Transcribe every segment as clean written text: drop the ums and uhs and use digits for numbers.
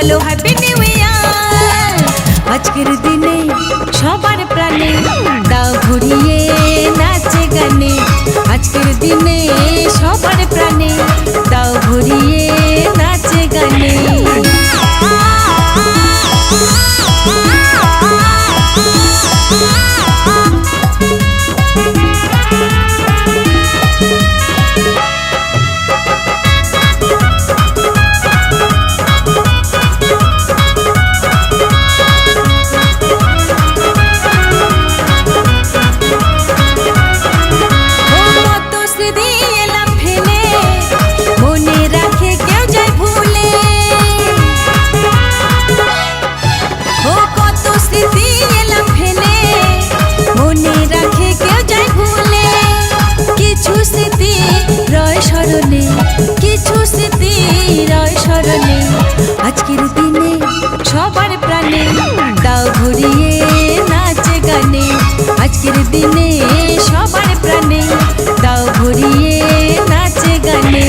বলো happy new year. আজকের দিনে সবার প্রাণে দাও ভরিয়ে নাচে গানে। আজকের দিনে সবার প্রাণে দাও ভরিয়ে নাচে গানে। কিছু স্মৃতি রয় স্মরণে। আজকের দিনে সবার প্রাণে দাও ভরিয়ে নাচে গানে। আজকের দিনে সবার প্রাণে দাও ভরিয়ে নাচে গানে।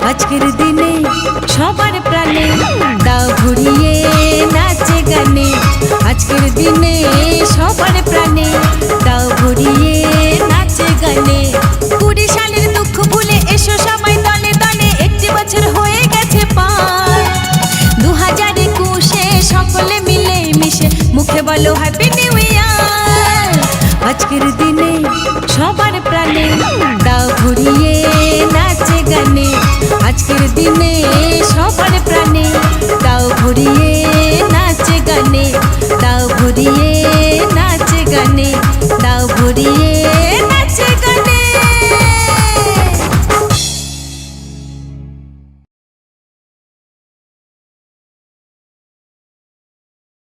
আজকের দিনে সবার প্রাণে দাও ভরিয়ে নাচে গানে। আজকের দিনে সবার প্রাণে দাও ভরিয়ে নাচে গানে। 20 সালের দুঃখ ভুলে এসো সবাই দলে দলে, একটি বছর হয়ে গেছে পার। 2021-এ সকলে মিলে মিশে মুখে বলো হ্যাপি নিউ ইয়ার। আজকের দিনে সবার প্রাণে দাও ভরিয়ে নাচে গানে। আজকের দিনে সবার প্রাণে দাও ভরিয়ে নাচে গানে। দাও ভরিয়ে নাচে গানে। দাও ভরিয়ে